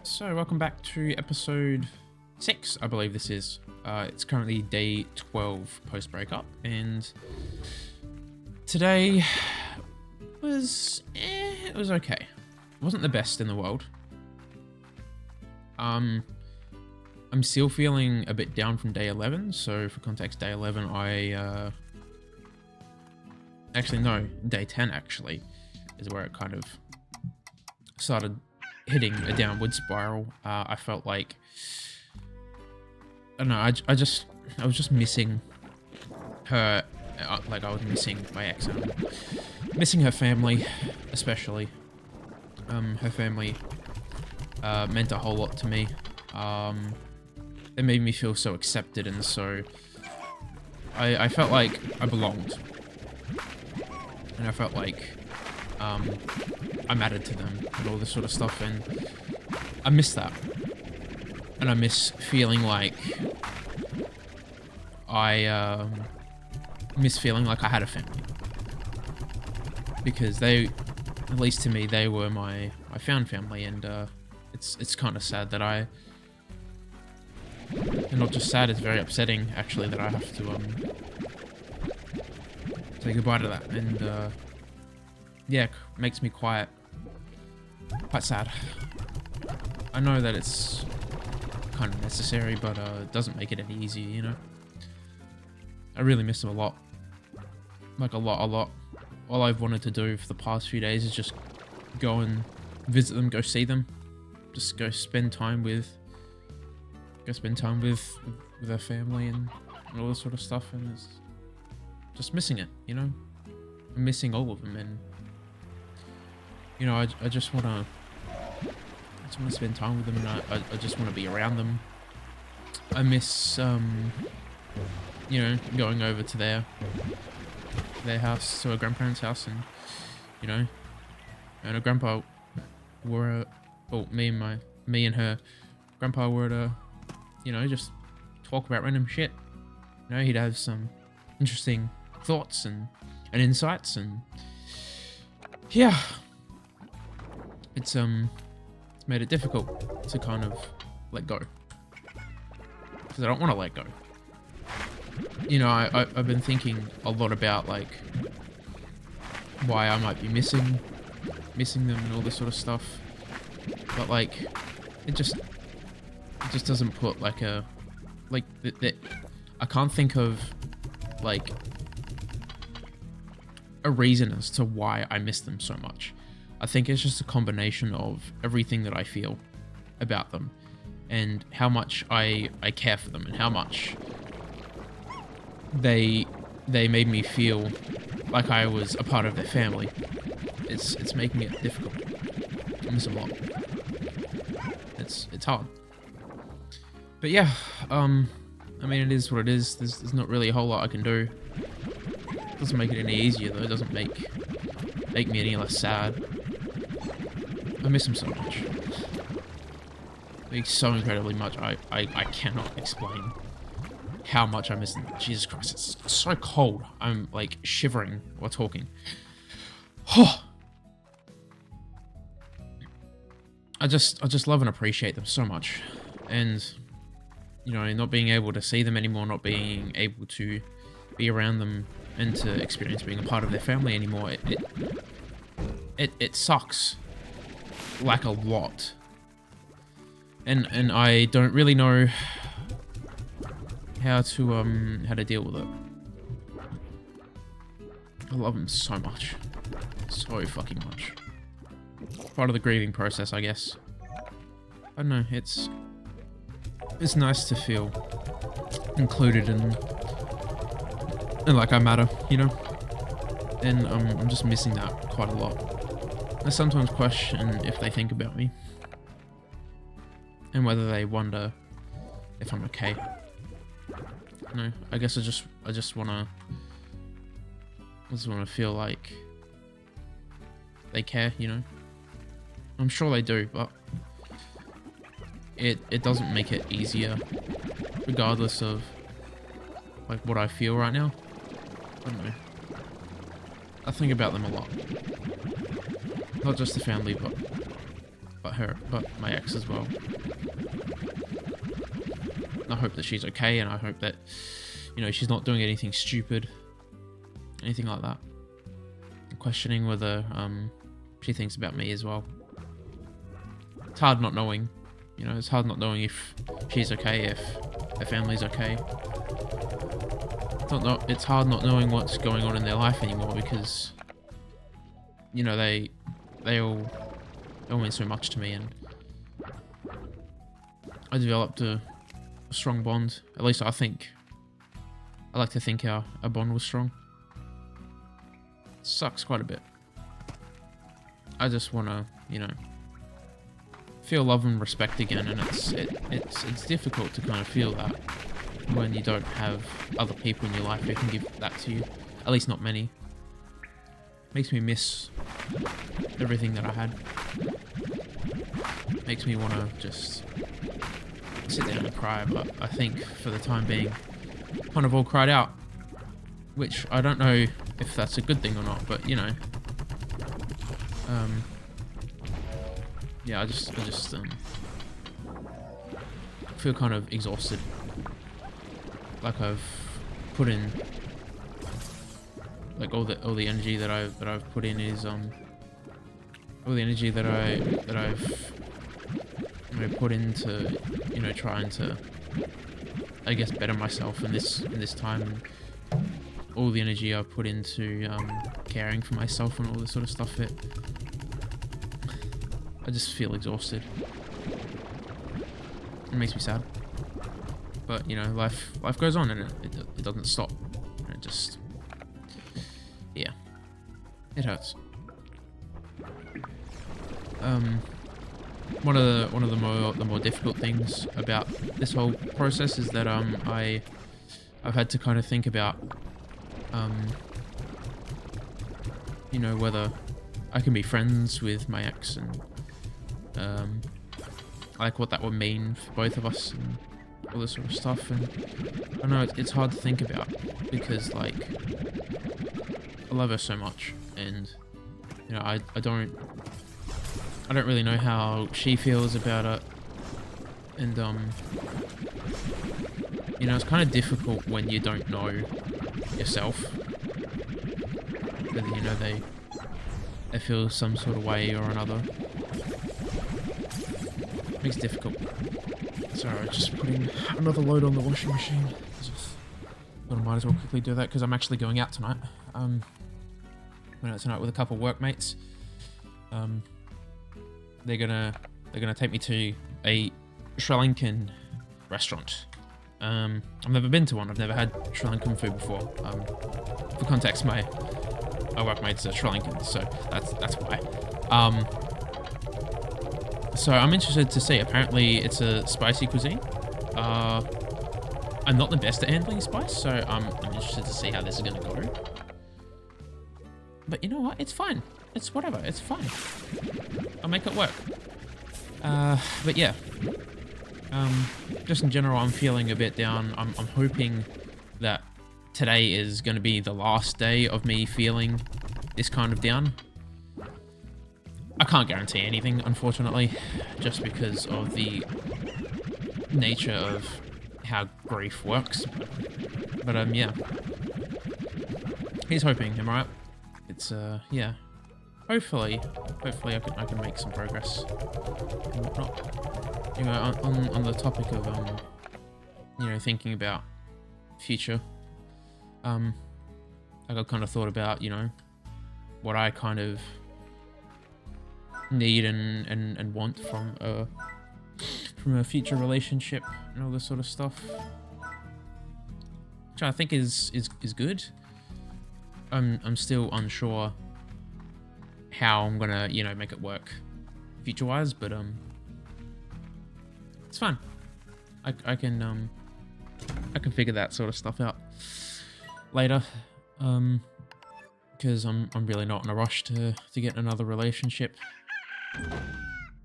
So welcome back to episode 6, I believe this is. It's currently day 12 post-breakup, and today it was okay. It wasn't the best in the world. I'm still feeling a bit down from day 11, so for context, day 11 actually no, day 10 actually is where it kind of started hitting a downward spiral. I felt like, I don't know, I was just missing her, like I was missing my ex, missing her family, especially. Her family meant a whole lot to me. It made me feel so accepted, and so I felt like I belonged, and I felt like I mattered to them and all this sort of stuff, and I miss that. And I miss feeling like I had a family, because they, at least to me, they were my found family, and it's kind of sad that and not just sad, it's very upsetting actually that I have to say goodbye to that, and yeah, it makes me quite sad. I know that it's kind of necessary, but it doesn't make it any easier, you know? I really miss them a lot. Like a lot. All I've wanted to do for the past few days is just go and visit them, go see them. Just go spend time with their family and all this sort of stuff, and it's just missing it, you know? I'm missing all of them, and you know, I just want to spend time with them, and I just want to be around them. I miss, you know, going over to their house, to her grandparents' house, and, you know, and her grandpa were, me and her grandpa were to, you know, just talk about random shit. You know, he'd have some interesting thoughts and insights, and yeah. It's made it difficult to kind of let go, because I don't want to let go. You know, I've been thinking a lot about like why I might be missing them and all this sort of stuff, but like it just doesn't put like a I can't think of like a reason as to why I miss them so much. I think it's just a combination of everything that I feel about them, and how much I care for them, and how much they made me feel like I was a part of their family. It's making it difficult. I miss them a lot. It's hard. But yeah, I mean, it is what it is. There's not really a whole lot I can do. It doesn't make it any easier though. It doesn't make me any less sad. I miss him so much. Like, so incredibly much. I cannot explain how much I miss him. Jesus Christ, it's so cold. I'm like shivering while talking. I just love and appreciate them so much. And, you know, not being able to see them anymore, not being able to be around them and to experience being a part of their family anymore, it sucks. Like a lot, and I don't really know how to deal with it. I love him so much, so fucking much. Part of the grieving process, I guess. I don't know. It's nice to feel included and like I matter, you know. And I'm just missing that quite a lot. I sometimes question if they think about me, and whether they wonder if I'm okay. No, I guess I just wanna feel like they care, you know. I'm sure they do, but it doesn't make it easier, regardless of like what I feel right now. I don't know. I think about them a lot. Not just the family, but but my ex as well. I hope that she's okay, and I hope that, you know, she's not doing anything stupid, anything like that. I'm questioning whether she thinks about me as well. It's hard not knowing, you know. It's hard not knowing if she's okay, if her family's okay. It's hard not knowing what's going on in their life anymore, because, you know, they all mean so much to me, and I developed a strong bond. At least I like to think our bond was strong. It sucks quite a bit. I just want to, you know, feel love and respect again, and it's difficult to kind of feel that when you don't have other people in your life who can give that to you. At least not many. Makes me miss everything that I had. Makes me want to just sit down and cry, but I think for the time being, kind of all cried out, which I don't know if that's a good thing or not, but you know, yeah, I just feel kind of exhausted. Like I've put in, like all the energy that I've put in is all the energy that I've put into, you know, trying to, I guess, better myself in this time, and all the energy I've put into caring for myself and all this sort of stuff. I just feel exhausted. It makes me sad. But, you know, life goes on, and it doesn't stop. And it just, yeah, it hurts. One of the more difficult things about this whole process is that I've had to kind of think about you know, whether I can be friends with my ex, and like what that would mean for both of us and all this sort of stuff. And I know it's hard to think about, because like I love her so much, and you know, I don't really know how she feels about it, and you know, it's kind of difficult when you don't know yourself whether, you know, they feel some sort of way or another. Makes it difficult. Sorry, just putting another load on the washing machine. But I might as well quickly do that, because I'm actually going out tonight. Going out tonight with a couple of workmates. They're gonna take me to a Sri Lankan restaurant. I've never been to one. I've never had Sri Lankan food before. For context, my workmates are Sri Lankan, so that's why. So I'm interested to see. Apparently, it's a spicy cuisine. I'm not the best at handling spice, so I'm interested to see how this is gonna go. But you know what? It's fine. It's whatever. It's fine. I'll make it work. But yeah. Just in general, I'm feeling a bit down. I'm hoping that today is going to be the last day of me feeling this kind of down. I can't guarantee anything, unfortunately, just because of the nature of how grief works. But yeah. He's hoping, am I right? It's yeah. Hopefully I can make some progress and whatnot. You know, on the topic of you know, thinking about future, I kind of thought about, you know, what I kind of need and want from a future relationship and all this sort of stuff, which I think is good. I'm still unsure how I'm gonna, you know, make it work future wise, but it's fine. I can figure that sort of stuff out later, because I'm really not in a rush to get in another relationship.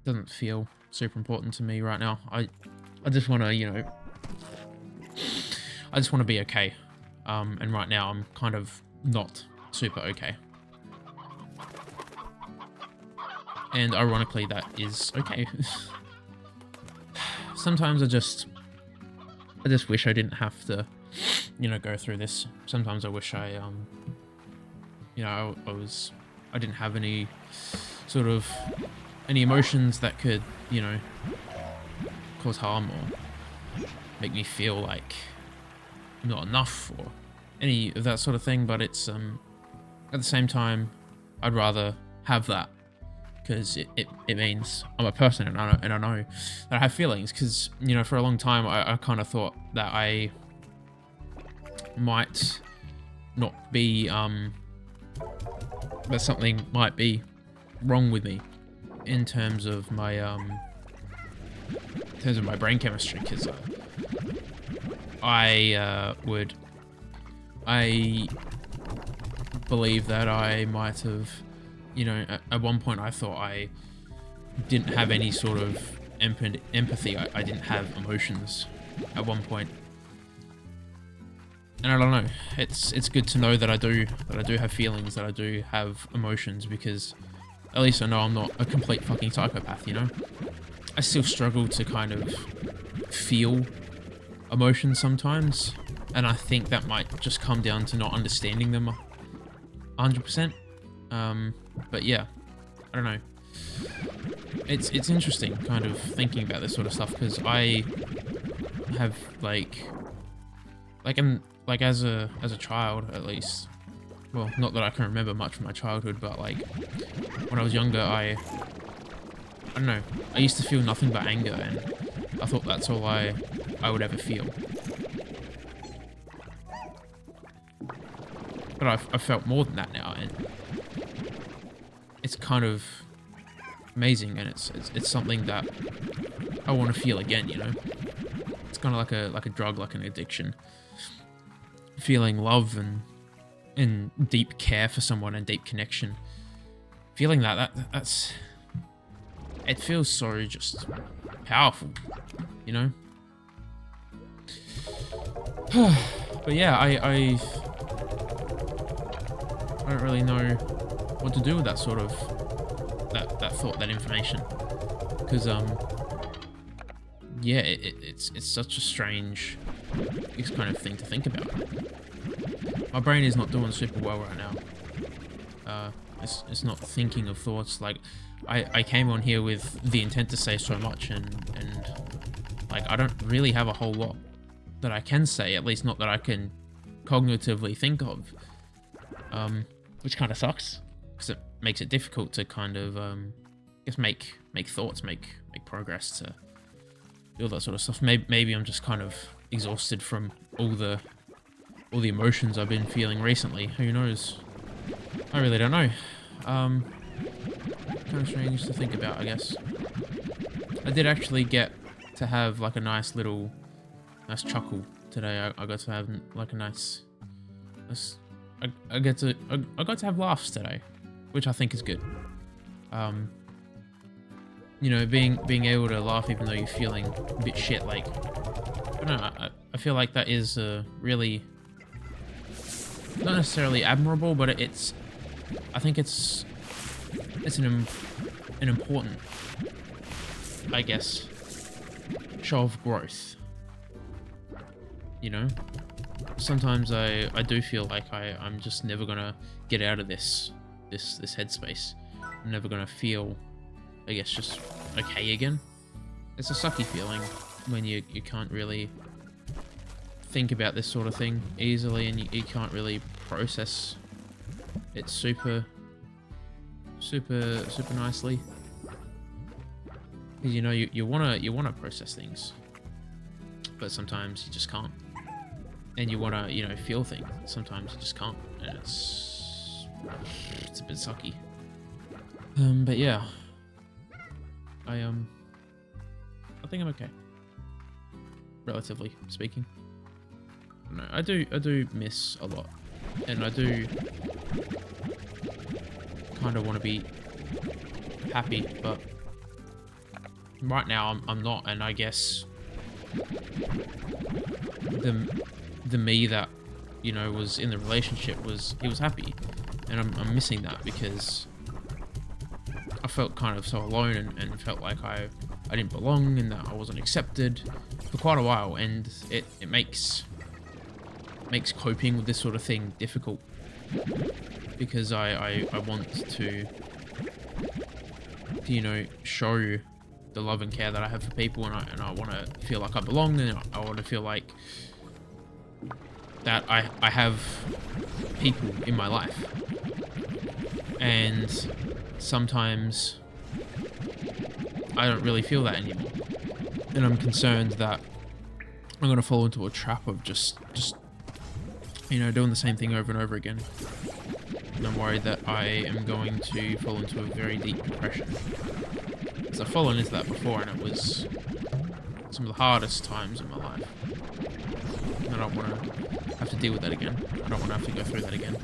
Doesn't feel super important to me right now. I just want to, you know, I just want to be okay, and right now I'm kind of not super okay. And ironically, that is okay. Sometimes I just wish I didn't have to, you know, go through this. Sometimes I wish I, you know, I didn't have any sort of, any emotions that could, you know, cause harm or make me feel like I'm not enough or any of that sort of thing. But it's, at the same time, I'd rather have that, because it means I'm a person, and I know that I have feelings. Because, you know, for a long time I kind of thought that I might not be that something might be wrong with me in terms of my brain chemistry, because I believe that I might have, you know, at one point I thought I didn't have any sort of empathy. I didn't have emotions at one point. And I don't know, it's good to know that I do have feelings, that I do have emotions, because at least I know I'm not a complete fucking psychopath, you know? I still struggle to kind of feel emotions sometimes, and I think that might just come down to not understanding them 100%. But yeah, I don't know. It's interesting kind of thinking about this sort of stuff, because I have as a child, at least, well, not that I can remember much from my childhood, but like when I was younger, I don't know, I used to feel nothing but anger, and I thought that's all I would ever feel. But I've felt more than that now, and it's kind of amazing, and it's something that I want to feel again, you know? It's kind of like a drug, like an addiction. Feeling love and deep care for someone and deep connection. Feeling that's it feels so just powerful, you know? But yeah, I don't really know what to do with that sort of that thought, that information, because yeah, it's such a strange kind of thing to think about. My brain is not doing super well right now. It's not thinking of thoughts. Like I came on here with the intent to say so much, and like I don't really have a whole lot that I can say, at least not that I can cognitively think of, which kind of sucks, because it makes it difficult to kind of just make thoughts, make progress, to do all that sort of stuff. Maybe I'm just kind of exhausted from all the emotions I've been feeling recently. Who knows? I really don't know. Kind of strange to think about, I guess. I did actually get to have like a nice chuckle today. I got to have like a nice I got to have laughs today, which I think is good. You know, being able to laugh even though you're feeling a bit shit, like, I don't know, I feel like that is really not necessarily admirable, but I think it's an important, I guess, show of growth. You know, sometimes I do feel like I'm just never gonna get out of this headspace. I'm never gonna feel, I guess, just okay again. It's a sucky feeling when you can't really think about this sort of thing easily, and you can't really process it super nicely. Because, you know, you wanna process things, but sometimes you just can't. And you wanna, you know, feel things. Sometimes you just can't, and it's a bit sucky. But yeah, I think I'm okay, relatively speaking. No, I do miss a lot, and I do kind of want to be happy, but right now I'm not, and I guess the me that, you know, was in the relationship was happy, and I'm missing that, because I felt kind of so alone and felt like I didn't belong and that I wasn't accepted for quite a while, and it makes coping with this sort of thing difficult, because I want to, you know, show the love and care that I have for people, and I want to feel like I belong, and I want to feel like that I have people in my life. And sometimes I don't really feel that anymore, and I'm concerned that I'm gonna fall into a trap of just you know, doing the same thing over and over again. And I'm worried that I am going to fall into a very deep depression, because I've fallen into that before, and it was some of the hardest times in my life. And I don't want to have to deal with that again. I don't want to have to go through that again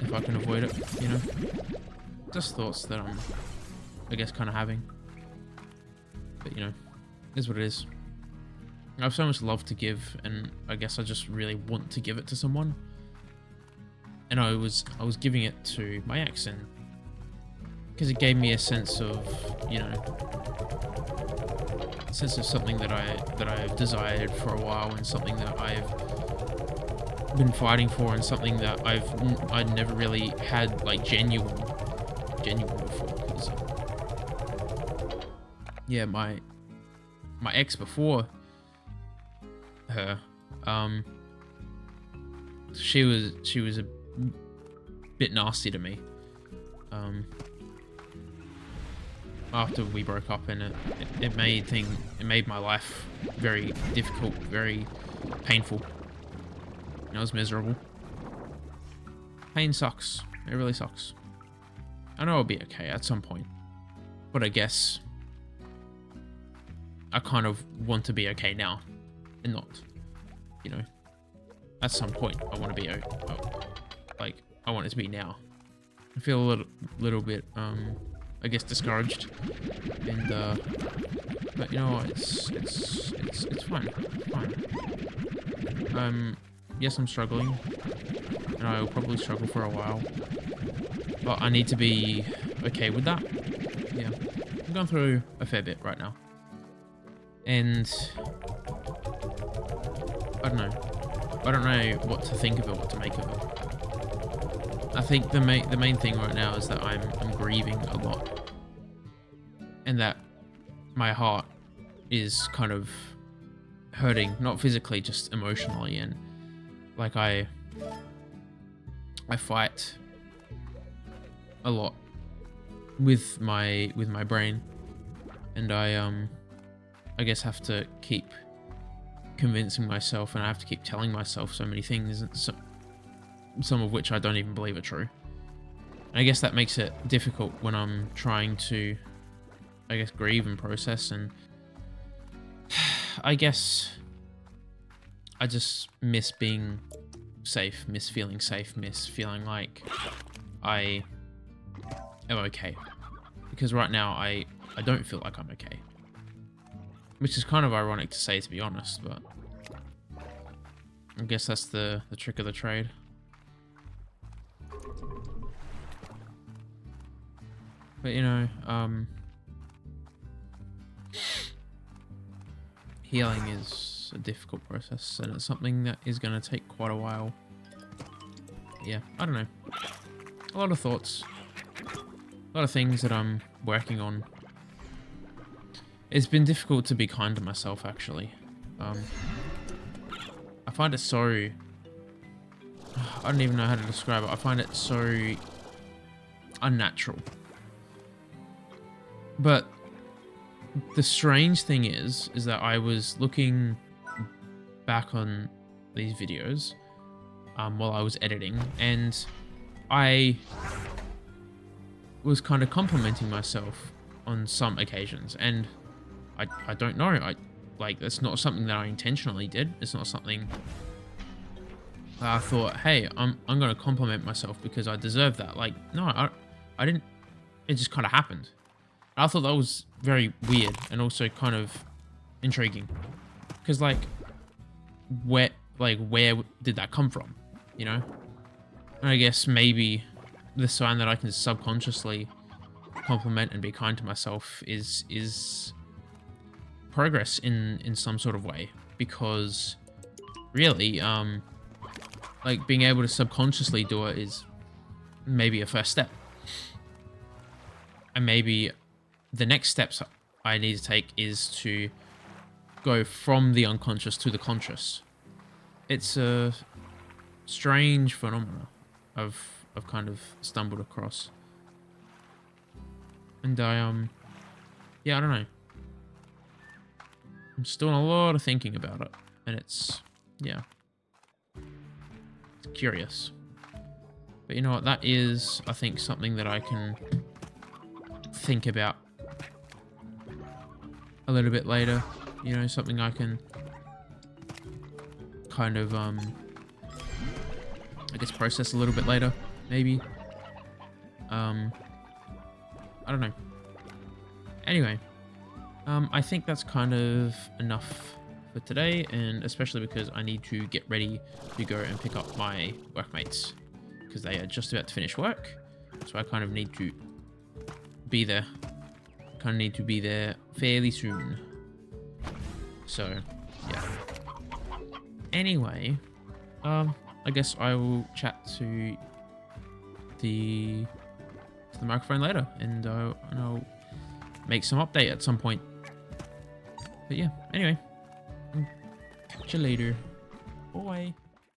if I can avoid it, you know. Just thoughts that I'm, I guess, kind of having. But, you know, it is what it is. I have so much love to give, and I guess I just really want to give it to someone. And I was giving it to my ex, and because it gave me a sense of, you know, a sense of something that I've desired for a while, and something that I've been fighting for, and something that I'd never really had like genuine before. 'Cause, yeah, my ex before her, she was a bit nasty to me after we broke up, and it made my life very difficult, very painful, and I was miserable. Pain sucks. It really sucks. I know I'll be okay at some point, but I guess I kind of want to be okay now, and not, you know, at some point I want to be like I want it to be now. I feel a little bit I guess discouraged, and but you know what, it's fine. Yes, I'm struggling, and I'll probably struggle for a while, but I need to be okay with that. Yeah, I'm going through a fair bit right now, and I don't know what to think of it, what to make of it. I think the main thing right now is that I'm grieving a lot, and that my heart is kind of hurting, not physically, just emotionally, and like I fight a lot with my brain, and I guess have to keep convincing myself, and I have to keep telling myself so many things, and some of which I don't even believe are true. And I guess that makes it difficult when I'm trying to, I guess, grieve and process, and I guess I just miss being safe, miss feeling safe, miss feeling like I am okay. Because right now I don't feel like I'm okay. Which is kind of ironic to say, to be honest, but I guess that's the trick of the trade. But you know, healing is a difficult process, and it's something that is going to take quite a while. Yeah, I don't know. A lot of thoughts, a lot of things that I'm working on. It's been difficult to be kind to myself, actually. I find it so, I don't even know how to describe it. I find it so unnatural. But the strange thing is that I was looking back on these videos while I was editing, and I was kind of complimenting myself on some occasions, and I don't know, like, that's not something that I intentionally did. It's not something that I thought, hey, I'm gonna compliment myself because I deserve that. Like, no, I didn't. It just kind of happened. I thought that was very weird, and also kind of intriguing, because like where did that come from, you know? And I guess maybe the sign that I can subconsciously compliment and be kind to myself is progress in some sort of way, because really like being able to subconsciously do it is maybe a first step, and maybe the next steps I need to take is to go from the unconscious to the conscious. It's a strange phenomena I've kind of stumbled across, and yeah, I don't know. I'm just doing a lot of thinking about it, and it's curious. But you know what? That is, I think, something that I can think about a little bit later. You know, something I can kind of, I guess, process a little bit later, maybe. I don't know. Anyway, I think that's kind of enough for today, and especially because I need to get ready to go and pick up my workmates, because they are just about to finish work, so I kind of need to be there. Kind of need to be there fairly soon. So, yeah. Anyway, I guess I will chat to the microphone later, and I'll make some update at some point. But yeah, anyway, catch you later. Bye.